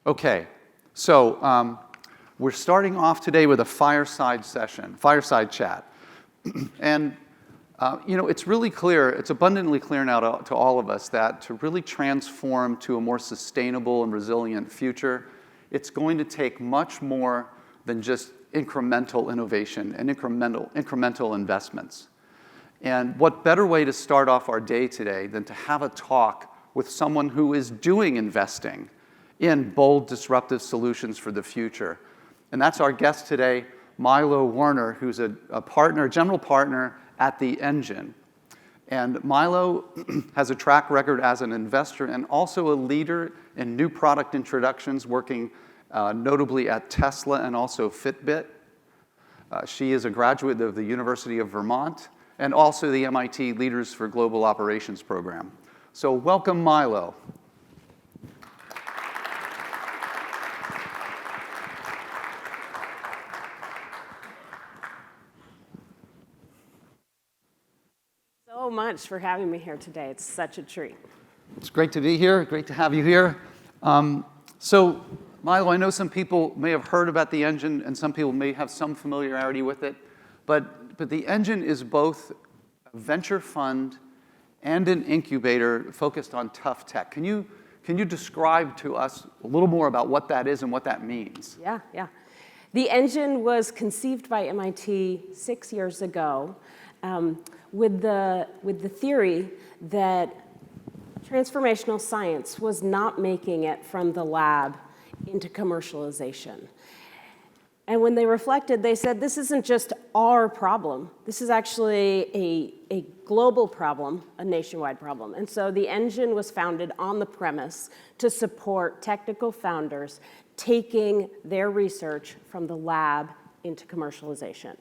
Okay, so we're starting off today with a fireside session, fireside chat. And it's really clear, it's abundantly clear now to all of us that to really transform to a more sustainable and resilient future, it's going to take much more than just incremental innovation and incremental investments. And what better way to start off our day today than to have a talk with someone who is doing investing in bold, disruptive solutions for the future. And that's our guest today, Milo Werner, who's a general partner at The Engine. And Milo has a track record as an investor and also a leader in new product introductions, working notably at Tesla and also Fitbit. She is a graduate of the University of Vermont and also the MIT Leaders for Global Operations program. So welcome, Milo. So much for having me here today. It's such a treat. It's great to be here. Great to have you here. So, Milo, I know some people may have heard about The Engine, and some people may have some familiarity with it. But The Engine is both a venture fund and an incubator focused on tough tech. Can you describe to us a little more about what that is and what that means? Yeah. The Engine was conceived by MIT 6 years ago with the theory that transformational science was not making it from the lab into commercialization. And when they reflected, they said, this isn't just our problem. This is actually a global problem, a nationwide problem. And so The Engine was founded on the premise to support technical founders taking their research from the lab into commercialization.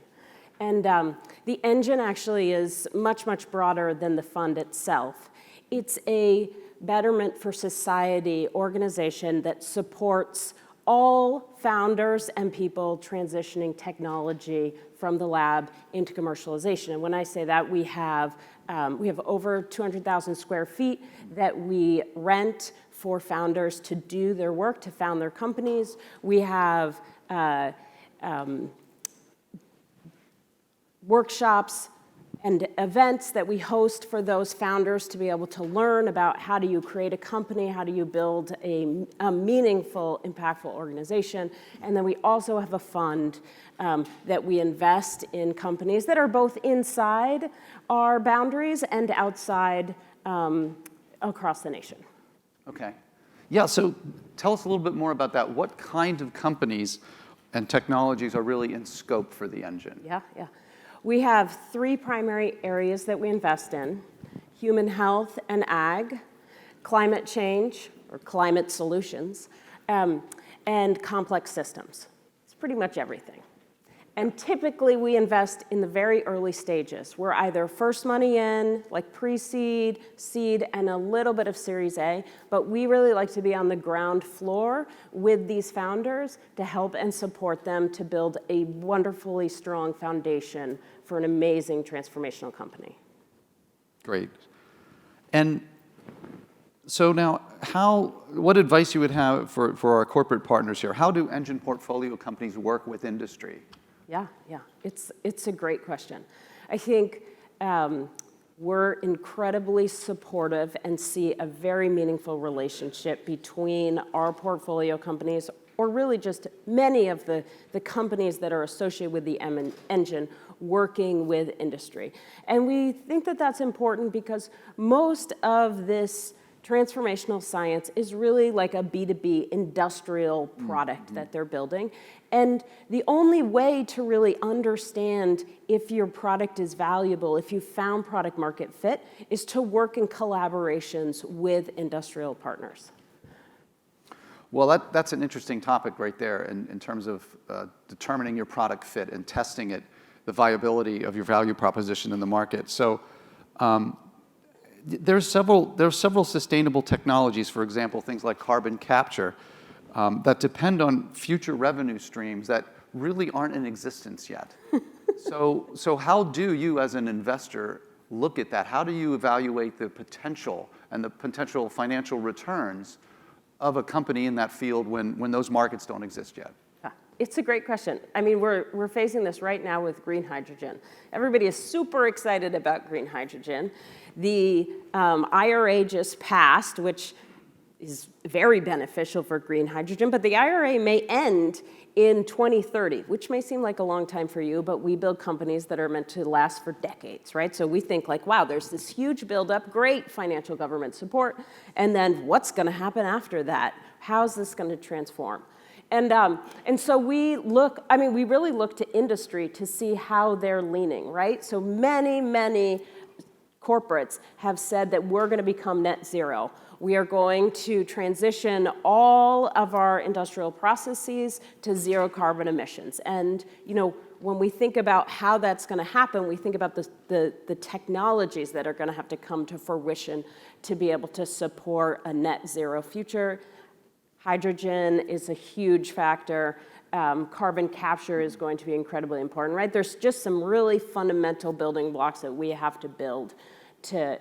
And The Engine actually is much, much broader than the fund itself. It's a Betterment for Society organization that supports all founders and people transitioning technology from the lab into commercialization. And when I say that, we have over 200,000 square feet that we rent for founders to do their work, to found their companies. We have workshops and events that we host for those founders to be able to learn about how do you create a company, how do you build a meaningful, impactful organization. And then we also have a fund that we invest in companies that are both inside our boundaries and outside across the nation. Okay. Yeah, so tell us a little bit more about that. What kind of companies and technologies are really in scope for The Engine? Yeah. We have 3 primary areas that we invest in: human health and ag, climate change, or climate solutions, and complex systems. It's pretty much everything. And typically, we invest in the very early stages. We're either first money in, like pre-seed, seed, and a little bit of Series A, but we really like to be on the ground floor with these founders to help and support them to build a wonderfully strong foundation for an amazing transformational company. Great. And so now, what advice you would have for our corporate partners here? How do Engine portfolio companies work with industry? Yeah. It's a great question. I think we're incredibly supportive and see a very meaningful relationship between our portfolio companies, or really just many of the companies that are associated with the Engine, working with industry. And we think that that's important because most of this transformational science is really like a B2B industrial product that they're building. And the only way to really understand if your product is valuable, if you found product market fit, is to work in collaborations with industrial partners. Well, that's an interesting topic right there in terms of determining your product fit and testing it, the viability of your value proposition in the market. So there's several sustainable technologies, for example, things like carbon capture, that depend on future revenue streams that really aren't in existence yet. So how do you, as an investor, look at that? How do you evaluate the potential and the potential financial returns of a company in that field when those markets don't exist yet? Yeah, it's a great question. I mean, we're facing this right now with green hydrogen. Everybody is super excited about green hydrogen. The IRA just passed, which is very beneficial for green hydrogen, but the IRA may end in 2030, which may seem like a long time for you, but we build companies that are meant to last for decades, right? So we think like, wow, there's this huge buildup, great financial government support, and then what's gonna happen after that? How's this gonna transform? And so we really look to industry to see how they're leaning, right? So many corporates have said that we're gonna become net zero. We are going to transition all of our industrial processes to zero carbon emissions. And when we think about how that's going to happen, we think about the technologies that are going to have to come to fruition to be able to support a net zero future. Hydrogen is a huge factor. Carbon capture is going to be incredibly important, right? There's just some really fundamental building blocks that we have to build to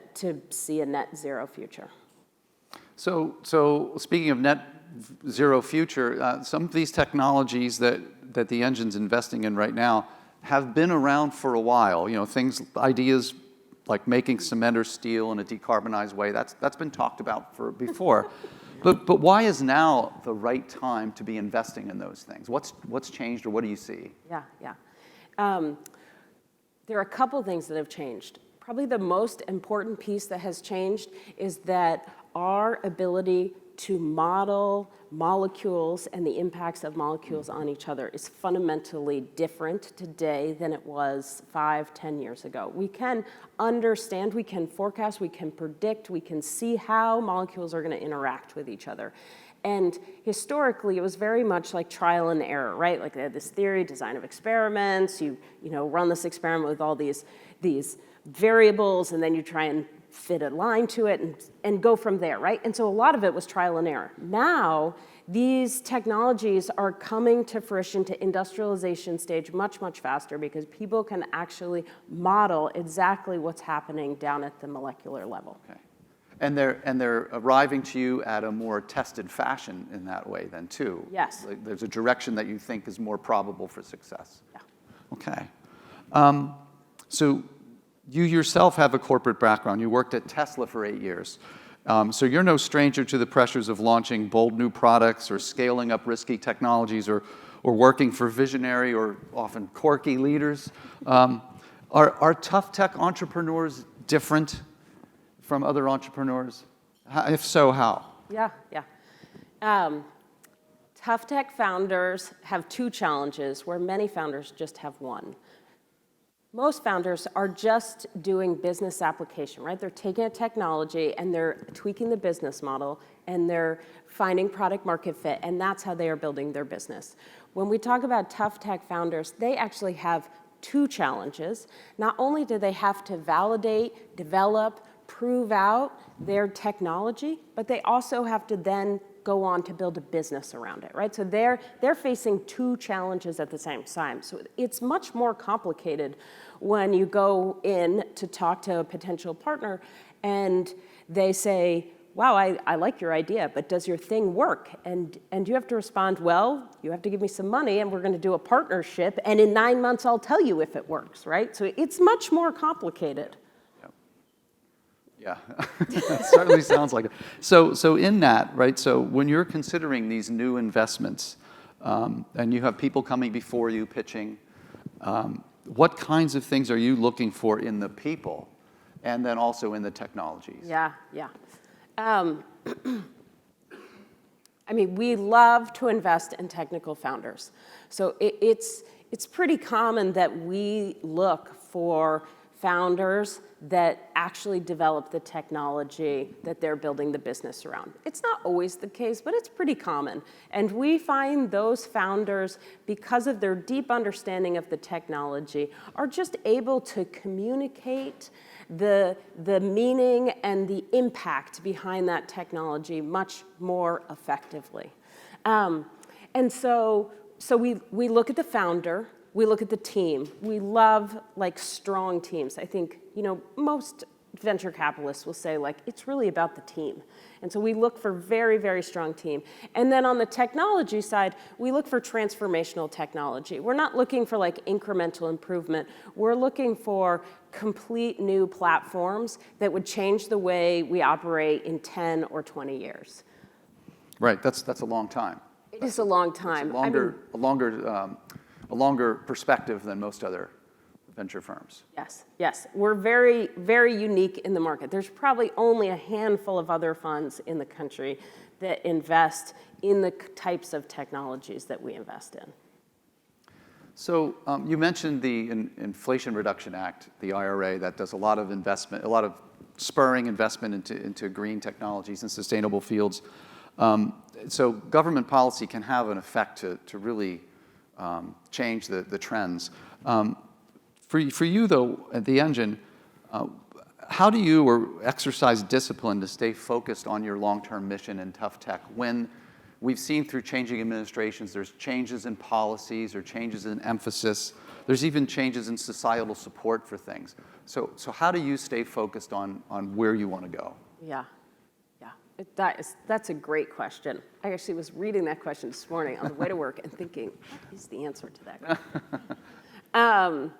see a net zero future. So speaking of net zero future, some of these technologies that the engine's investing in right now have been around for a while. Ideas like making cement or steel in a decarbonized way, that's been talked about before. But why is now the right time to be investing in those things? What's changed, or what do you see? Yeah. There are a couple things that have changed. Probably the most important piece that has changed is that our ability to model molecules and the impacts of molecules on each other is fundamentally different today than it was 5-10 years ago. We can understand, we can forecast, we can predict, we can see how molecules are going to interact with each other. And historically, it was very much like trial and error, right? Like they had this theory, design of experiments, you run this experiment with all these variables, and then you try and fit a line to it and go from there, right? And so a lot of it was trial and error. Now, these technologies are coming to fruition to industrialization stage much faster because people can actually model exactly what's happening down at the molecular level. Okay. And they're arriving to you at a more tested fashion in that way then too. Yes. Like there's a direction that you think is more probable for success. Yeah. Okay. So you yourself have a corporate background. You worked at Tesla for 8 years. So you're no stranger to the pressures of launching bold new products or scaling up risky technologies or working for visionary or often quirky leaders. Are tough tech entrepreneurs different from other entrepreneurs? If so, how? Yeah. Tough tech founders have two challenges where many founders just have one. Most founders are just doing business application, right? They're taking a technology and they're tweaking the business model and they're finding product market fit, and that's how they are building their business. When we talk about tough tech founders, they actually have two challenges. Not only do they have to validate, develop, prove out their technology, but they also have to then go on to build a business around it, right? So they're facing two challenges at the same time. So it's much more complicated when you go in to talk to a potential partner and they say, wow, I like your idea, but does your thing work? And you have to respond, well, you have to give me some money and we're going to do a partnership, and in 9 months I'll tell you if it works, right? So it's much more complicated. Yeah, it certainly sounds like it. So in that, right, so when you're considering these new investments and you have people coming before you pitching, what kinds of things are you looking for in the people and then also in the technologies? Yeah. I mean, we love to invest in technical founders. So it's pretty common that we look for founders that actually develop the technology that they're building the business around. It's not always the case, but it's pretty common. And we find those founders, because of their deep understanding of the technology, are just able to communicate the meaning and the impact behind that technology much more effectively. And so we look at the founder, we look at the team. We love strong teams. I think most venture capitalists will say, like, it's really about the team. And so we look for very, very strong team. And then on the technology side, we look for transformational technology. We're not looking for like incremental improvement. We're looking for complete new platforms that would change the way we operate in 10 or 20 years. Right, that's a long time. It is a long time. A longer perspective than most other venture firms. Yes, yes. We're very, very unique in the market. There's probably only a handful of other funds in the country that invest in the types of technologies that we invest in. So you mentioned the Inflation Reduction Act, the IRA, that does a lot of investment, a lot of spurring investment into green technologies and sustainable fields. So government policy can have an effect to really change the trends. For you, though, at the Engine, how do you exercise discipline to stay focused on your long-term mission in tough tech when we've seen through changing administrations, there's changes in policies or changes in emphasis, there's even changes in societal support for things. So how do you stay focused on where you want to go? Yeah. That's a great question. I actually was reading that question this morning on the way to work and thinking, what is the answer to that question?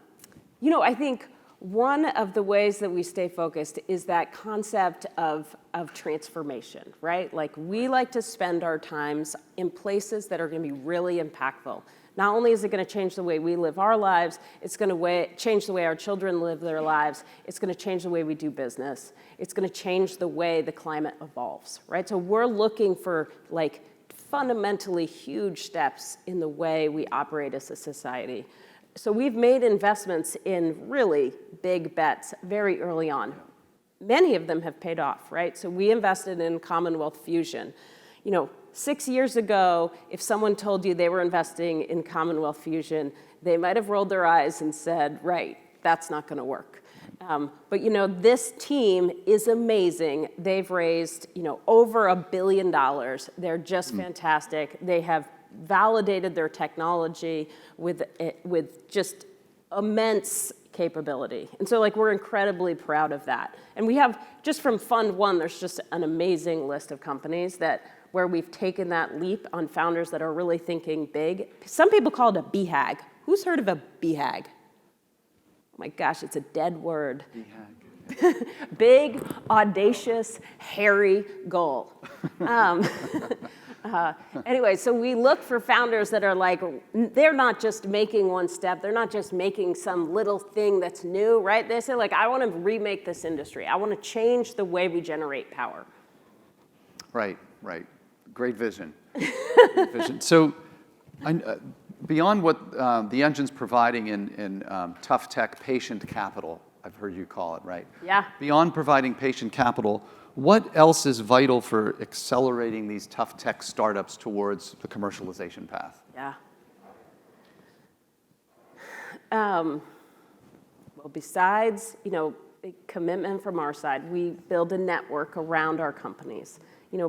I think one of the ways that we stay focused is that concept of transformation, right? Like, we like to spend our times in places that are going to be really impactful. Not only is it going to change the way we live our lives, it's going to change the way our children live their lives. It's going to change the way we do business. It's going to change the way the climate evolves, right? So we're looking for like fundamentally huge steps in the way we operate as a society. So we've made investments in really big bets very early on. Many of them have paid off, right? So we invested in Commonwealth Fusion. 6 years ago, if someone told you they were investing in Commonwealth Fusion, they might have rolled their eyes and said, right, that's not going to work. But this team is amazing. They've raised, over $1 billion. They're just fantastic. They have validated their technology with just immense capability. And so we're incredibly proud of that. And we have, just from Fund 1, there's just an amazing list of companies where we've taken that leap on founders that are really thinking big. Some people call it a BHAG. Who's heard of a BHAG? Oh my gosh, it's a dead word. BHAG. Big, audacious, hairy goal. Anyway, so we look for founders that are they're not just making one step, they're not just making some little thing that's new, right? They say I want to remake this industry. I want to change the way we generate power. Right. Great vision. Great vision. So beyond what the Engine's providing in tough tech patient capital, I've heard you call it, right? Yeah. Beyond providing patient capital, what else is vital for accelerating these tough tech startups towards the commercialization path? Yeah. Well, besides, the commitment from our side, we build a network around our companies.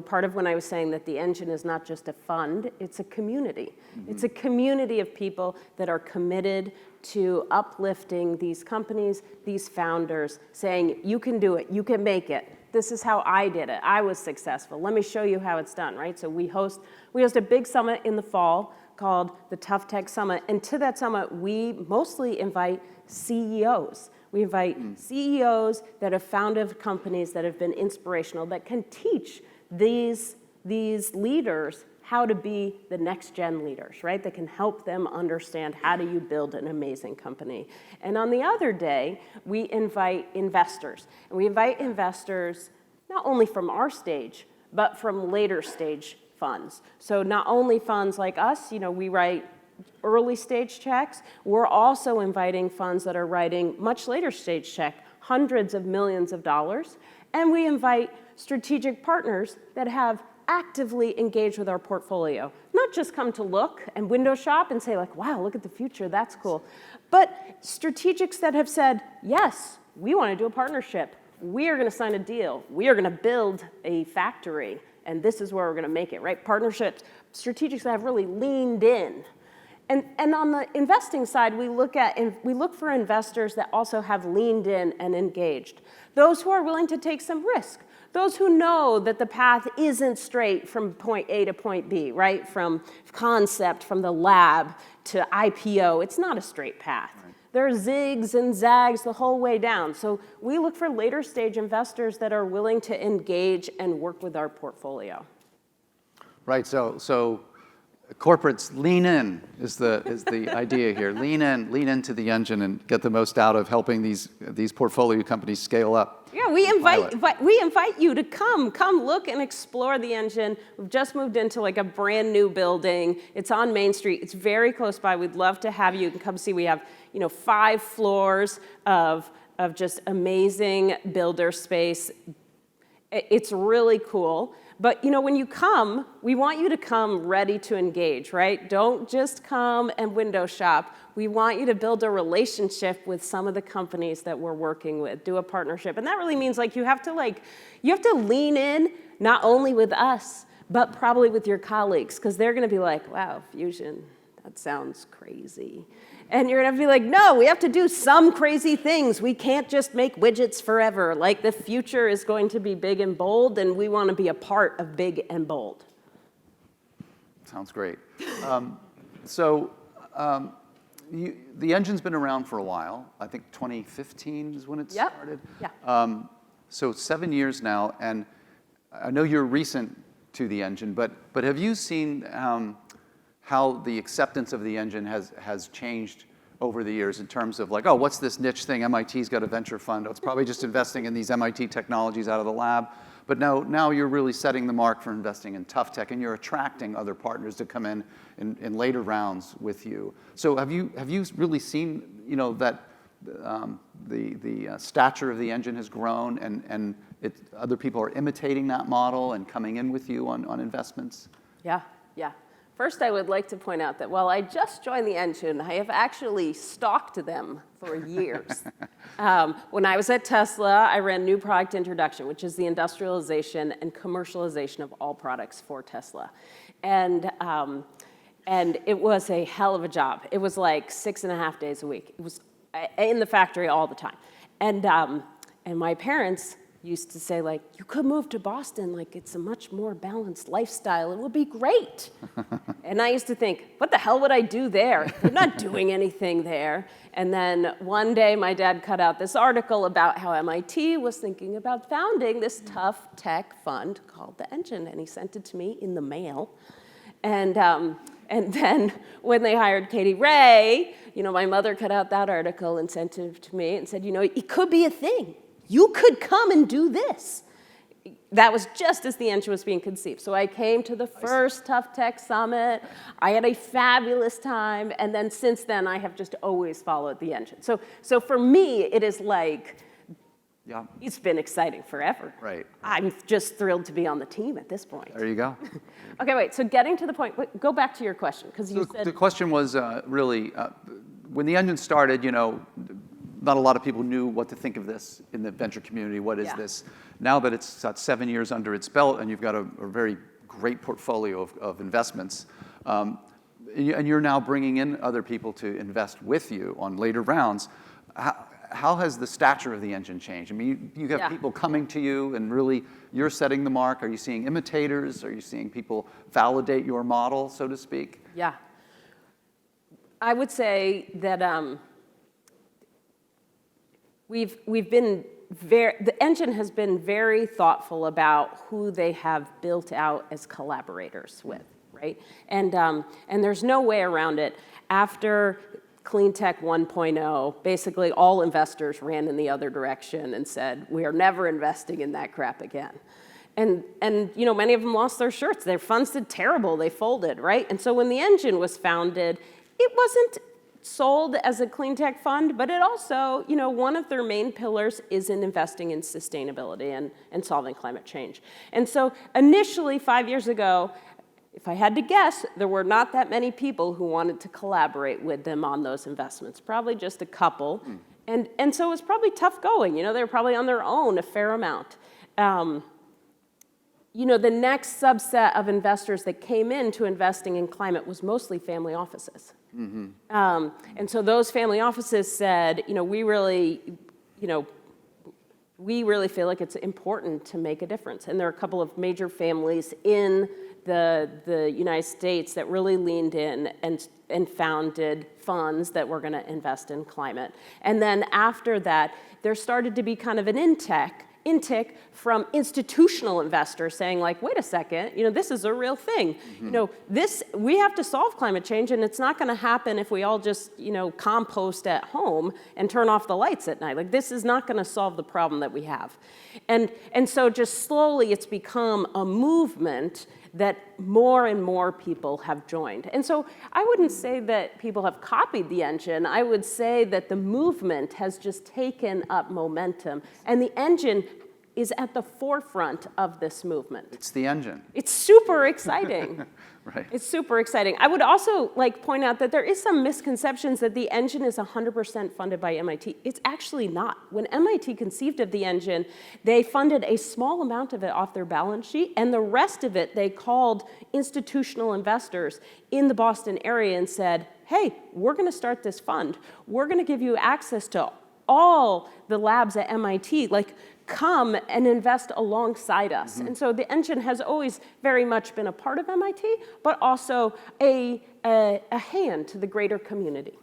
Part of when I was saying that the Engine is not just a fund, it's a community. Mm-hmm. It's a community of people that are committed to uplifting these companies, these founders, saying, you can do it, you can make it. This is how I did it. I was successful. Let me show you how it's done, right? So we host a big summit in the fall called the Tough Tech Summit. And to that summit, we mostly invite CEOs. We invite CEOs that have founded companies that have been inspirational, that can teach these leaders how to be the next gen leaders, right? That can help them understand how do you build an amazing company. And on the other day, we invite investors. And we invite investors not only from our stage, but from later stage funds. So not only funds like us, we write early stage checks, we're also inviting funds that are writing much later stage check, hundreds of millions of dollars. And we invite strategic partners that have actively engaged with our portfolio. Not just come to look and window shop and say wow, look at the future, that's cool. But strategics that have said, yes, we want to do a partnership. We are going to sign a deal. We are going to build a factory, and this is where we're going to make it, right? Partnerships, strategics that have really leaned in. And on the investing side, we look for investors that also have leaned in and engaged. Those who are willing to take some risk. Those who know that the path isn't straight from point A to point B, right? From concept, from the lab to IPO. It's not a straight path. Right. There are zigs and zags the whole way down. So we look for later stage investors that are willing to engage and work with our portfolio. Right, so corporates lean in is the idea here. Lean into the engine and get the most out of helping these portfolio companies scale up. Yeah, we invite you to come look and explore the engine. We've just moved into like a brand new building. It's on Main Street. It's very close by. We'd love to have you. You can come see. We have 5 floors of just amazing builder space. It's really cool. But when you come, we want you to come ready to engage, right? Don't just come and window shop. We want you to build a relationship with some of the companies that we're working with, do a partnership. And that really means you have to lean in not only with us, but probably with your colleagues, because they're going to be like, wow, fusion, that sounds crazy. And you're going to be like, no, we have to do some crazy things. We can't just make widgets forever. Like, the future is going to be big and bold, and we want to be a part of big and bold. Sounds great. The engine's been around for a while. I think 2015 is when it started. Yeah. So 7 years now, and I know you're recent to the engine, but have you seen how the acceptance of the engine has changed over the years in terms of like, oh, what's this niche thing? MIT's got a venture fund. Oh, it's probably just investing in these MIT technologies out of the lab. But now you're really setting the mark for investing in tough tech, and you're attracting other partners to come in later rounds with you. So have you really seen that the stature of the engine has grown, and other people are imitating that model and coming in with you on investments? Yeah. First, I would like to point out that while I just joined the engine, I have actually stalked them for years. When I was at Tesla, I ran new product introduction, which is the industrialization and commercialization of all products for Tesla. And it was a hell of a job. It was like 6.5 days a week. It was in the factory all the time. And my parents used to say, like, you could move to Boston, like, it's a much more balanced lifestyle, it would be great. And I used to think, what the hell would I do there? They're not doing anything there. And then one day my dad cut out this article about how MIT was thinking about founding this tough tech fund called The Engine, and he sent it to me in the mail. And then when they hired Katie Ray, my mother cut out that article and sent it to me and said, it could be a thing. You could come and do this. That was just as the engine was being conceived. So I came to the first Tough Tech Summit. I had a fabulous time. And then since then, I have just always followed the engine. So for me, it is like, it's been exciting forever. Right. I'm just thrilled to be on the team at this point. There you go. Okay, wait. So getting to the point, go back to your question, because you said... The question was really, when the engine started, not a lot of people knew what to think of this in the venture community. What is this? Now that it's got 7 years under its belt and you've got a very great portfolio of investments, and you're now bringing in other people to invest with you on later rounds, how has the stature of the engine changed? I mean, you have people coming to you and really you're setting the mark. Are you seeing imitators? Are you seeing people validate your model, so to speak? Yeah. I would say that the engine has been very thoughtful about who they have built out as collaborators with, right? And there's no way around it. After Clean Tech 1.0, basically all investors ran in the other direction and said, we are never investing in that crap again. And many of them lost their shirts. Their funds did terrible. They folded, right? And so when the engine was founded, it wasn't sold as a clean tech fund, but it also, one of their main pillars is in investing in sustainability and solving climate change. And so initially, 5 years ago, if I had to guess, there were not that many people who wanted to collaborate with them on those investments, probably just a couple. And so it was probably tough going. They were probably on their own a fair amount. the next subset of investors that came into investing in climate was mostly family offices. And so those family offices said, we really feel like it's important to make a difference. And there are a couple of major families in the United States that really leaned in and founded funds that were going to invest in climate. And then after that, there started to be kind of an intick from institutional investors saying, like, wait a second, this is a real thing. We have to solve climate change, and it's not going to happen if we all just, compost at home and turn off the lights at night. Like, this is not going to solve the problem that we have. And so just slowly it's become a movement that more and more people have joined. And so I wouldn't say that people have copied the engine. I would say that the movement has just taken up momentum. And the engine is at the forefront of this movement. It's the engine. It's super exciting. Right. It's super exciting. I would also point out that there is some misconceptions that the engine is 100% funded by MIT. It's actually not. When MIT conceived of the engine, they funded a small amount of it off their balance sheet, and the rest of it they called institutional investors in the Boston area and said, hey, we're going to start this fund. We're going to give you access to all the labs at MIT. Come and invest alongside us. And so the engine has always very much been a part of MIT, but also a hand to the greater community.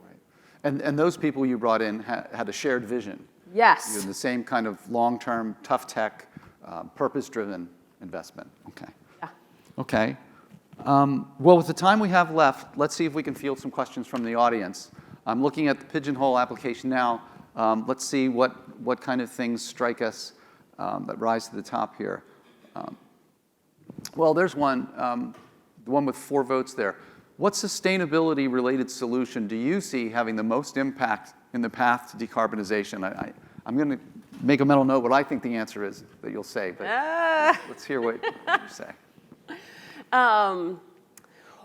Right. And those people you brought in had a shared vision. Yes. The same kind of long-term, tough tech, purpose-driven investment. Okay. Yeah. Okay. Well, with the time we have left, let's see if we can field some questions from the audience. I'm looking at the Pigeonhole application now. Let's see what kind of things strike us that rise to the top here. Well, there's one, the one with 4 votes there. What sustainability-related solution do you see having the most impact in the path to decarbonization? I'm going to make a mental note what I think the answer is that you'll say, but let's hear what you say.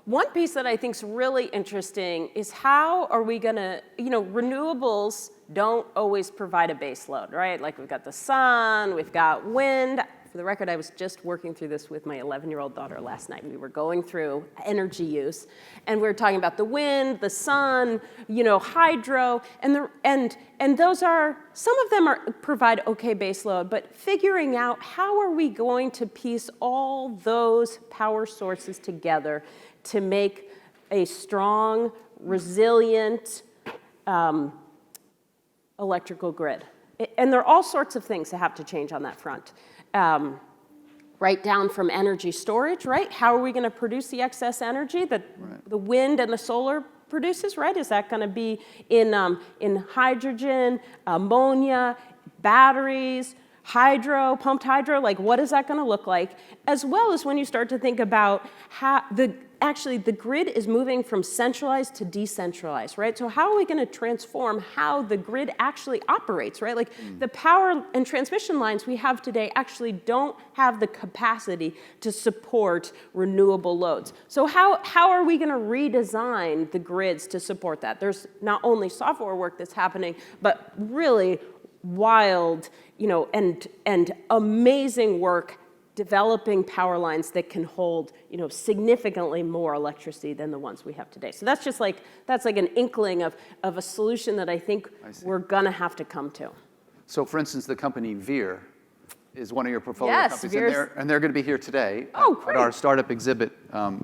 One piece that I think is really interesting is how are we going to, renewables don't always provide a base load, right? Like we've got the sun, we've got wind. For the record, I was just working through this with my 11-year-old daughter last night. We were going through energy use, and we were talking about the wind, the sun, hydro, and those are, some of them provide okay base load, but figuring out how are we going to piece all those power sources together to make a strong, resilient electrical grid. And there are all sorts of things that have to change on that front. Right down from energy storage, right? How are we going to produce the excess energy that the wind and the solar produces, right? Is that going to be in hydrogen, ammonia, batteries, hydro, pumped hydro? What is that going to look like? As well as when you start to think about how the grid is moving from centralized to decentralized, right? So how are we going to transform how the grid actually operates, right? The power and transmission lines we have today actually don't have the capacity to support renewable loads. So how are we going to redesign the grids to support that? There's not only software work that's happening, but really wild, and amazing work developing power lines that can hold, significantly more electricity than the ones we have today. So that's just that's an inkling of a solution that I think we're gonna have to come to. So for instance, the company Veer is one of your portfolio companies, and they're going to be here today at our startup exhibit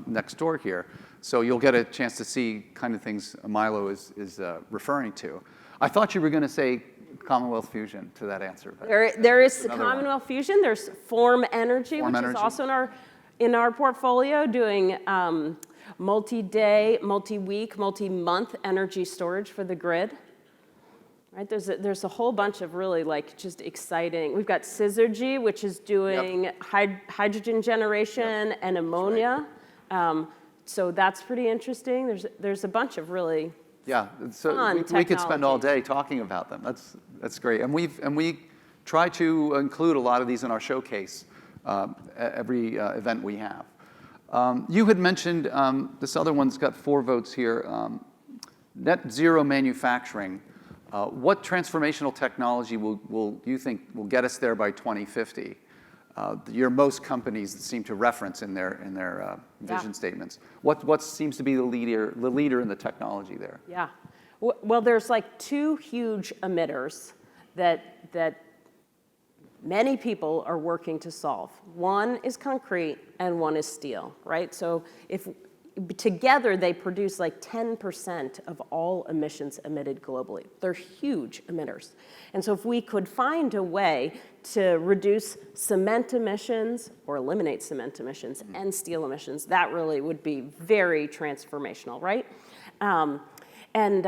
next door here. So you'll get a chance to see kind of things Milo is referring to. I thought you were going to say Commonwealth Fusion to that answer. But there is Commonwealth Fusion. There's Form Energy, which is also in our portfolio, doing multi-day, multi-week, multi-month energy storage for the grid. Right? There's a whole bunch of really just exciting. We've got Syzygy, which is doing hydrogen generation and ammonia. So that's pretty interesting. There's a bunch of really so we could spend all day talking about them. That's great, and we try to include a lot of these in our showcase every event we have. You had mentioned this other one's got 4 votes here. Net zero manufacturing. What transformational technology will you think will get us there by 2050? most companies seem to reference in their vision statements. What seems to be the leader in the technology there? Yeah. Well, there's like two huge emitters that many people are working to solve. One is concrete and one is steel, right? So if together they produce like 10% of all emissions emitted globally. They're huge emitters. And so if we could find a way to reduce cement emissions or eliminate cement emissions and steel emissions, that really would be very transformational, right? And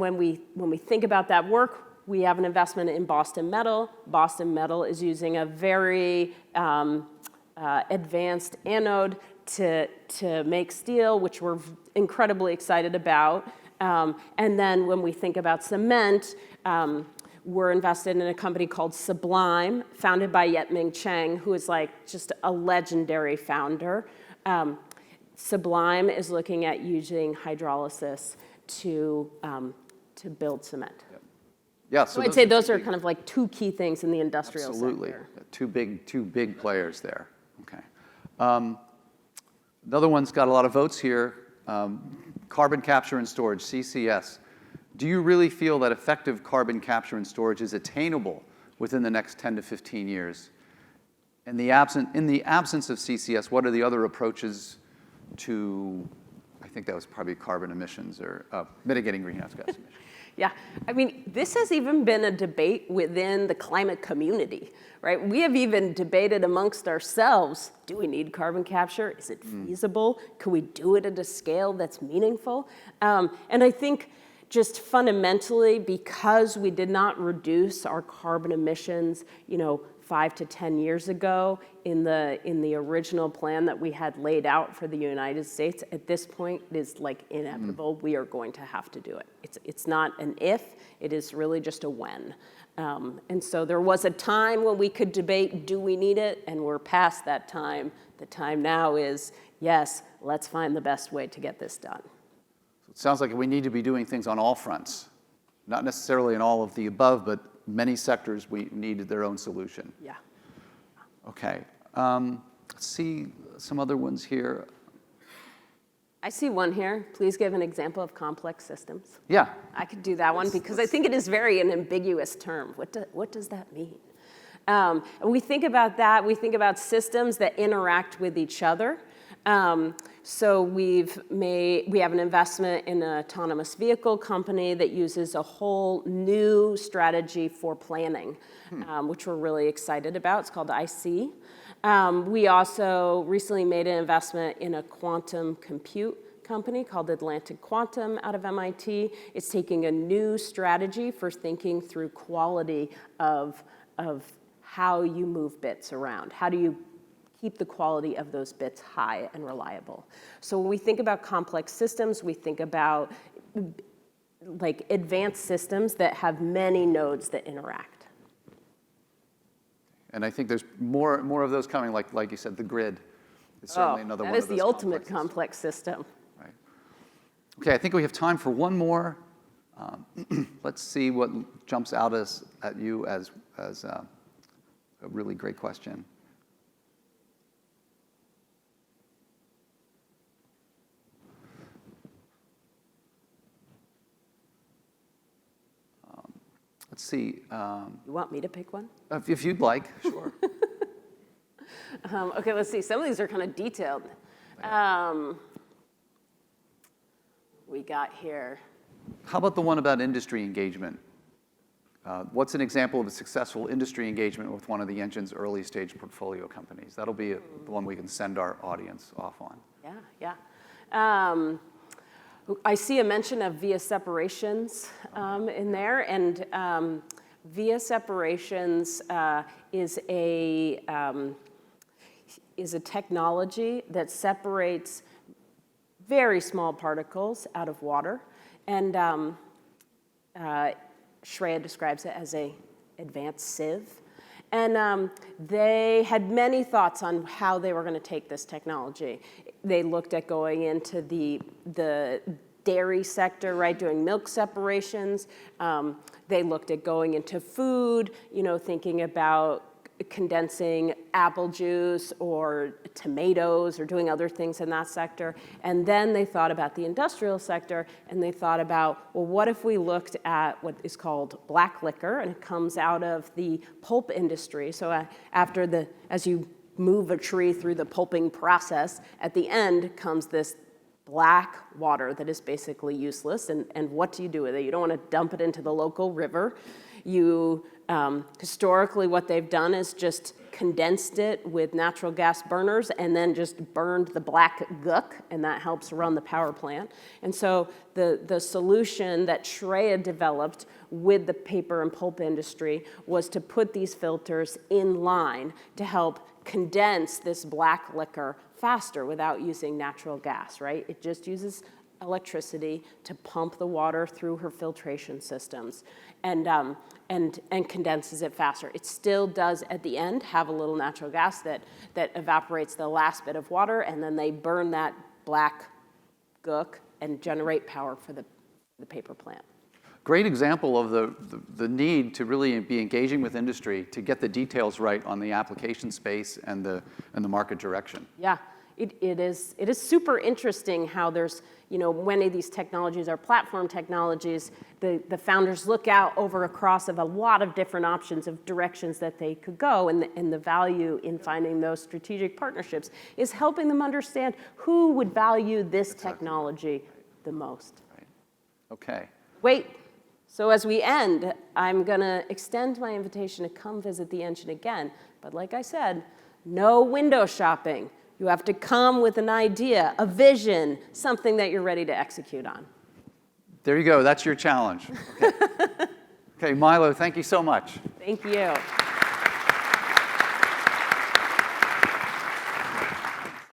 when we think about that work, we have an investment in Boston Metal. Boston Metal is using a very advanced anode to make steel, which we're incredibly excited about. And then when we think about cement, we're invested in a company called Sublime, founded by Yet-Ming Chang, who is like just a legendary founder. Sublime is looking at using hydrolysis to build cement. Yep. Yeah, so I'd say those are kind of like two key things in the industrial sector. Absolutely, two big players there. Okay. Another one's got a lot of votes here. Carbon capture and storage, CCS. Do you really feel that effective carbon capture and storage is attainable within the next 10 to 15 years? In the absence of CCS, what are the other approaches to, I think that was probably carbon emissions or mitigating greenhouse gas emissions? Yeah, I mean, this has even been a debate within the climate community, right? We have even debated amongst ourselves, do we need carbon capture? Is it feasible? Can we do it at a scale that's meaningful? And I think just fundamentally, because we did not reduce our carbon emissions, 5 to 10 years ago in the original plan that we had laid out for the United States, at this point it is like inevitable. We are going to have to do it. It's not an if, it is really just a when. And so there was a time when we could debate, do we need it? And we're past that time. The time now is, yes, let's find the best way to get this done. So it sounds like we need to be doing things on all fronts, not necessarily in all of the above, but many sectors we need their own solution. Yeah. Okay. Let's see some other ones here. I see one here. Please give an example of complex systems. Yeah. I could do that one because I think it is very an ambiguous term. What does that mean? And we think about that. We think about systems that interact with each other. So we have an investment in an autonomous vehicle company that uses a whole new strategy for planning, which we're really excited about. It's called IC. We also recently made an investment in a quantum compute company called Atlantic Quantum out of MIT. It's taking a new strategy for thinking through quality of how you move bits around. How do you keep the quality of those bits high and reliable? So when we think about complex systems, we think about like advanced systems that have many nodes that interact. And I think there's more of those coming, like you said, the grid is certainly another one of those. That is the ultimate complex system. Right. Okay, I think we have time for one more. Let's see what jumps out at you as a really great question. Let's see. You want me to pick one? If you'd like, sure. Okay, let's see. Some of these are kind of detailed. We got here. How about the one about industry engagement? What's an example of a successful industry engagement with one of the engine's early stage portfolio companies? That'll be the one we can send our audience off on. Yeah. I see a mention of via separations in there, and via separations is a technology that separates very small particles out of water, and Shreya describes it as an advanced sieve. And they had many thoughts on how they were going to take this technology. They looked at going into the dairy sector, right, doing milk separations. They looked at going into food, thinking about condensing apple juice or tomatoes or doing other things in that sector. And then they thought about the industrial sector, and they thought about, well, what if we looked at what is called black liquor, and it comes out of the pulp industry. So as you move a tree through the pulping process, at the end comes this black water that is basically useless. And what do you do with it? You don't want to dump it into the local river. Historically, what they've done is just condensed it with natural gas burners and then just burned the black gook, and that helps run the power plant. And so the solution that Shreya developed with the paper and pulp industry was to put these filters in line to help condense this black liquor faster without using natural gas, right? It just uses electricity to pump the water through her filtration systems and condenses it faster. It still does, at the end, have a little natural gas that evaporates the last bit of water, and then they burn that black gook and generate power for the paper plant. Great example of the need to really be engaging with industry to get the details right on the application space and the market direction. Yeah, it is super interesting how there's, many of these technologies are platform technologies. The founders look out over across of a lot of different options of directions that they could go, and the value in finding those strategic partnerships is helping them understand who would value this technology the most. Right. Okay. Wait. So as we end, I'm going to extend my invitation to come visit the engine again. But like I said, no window shopping. You have to come with an idea, a vision, something that you're ready to execute on. There you go. That's your challenge. Okay, Milo, thank you so much. Thank you.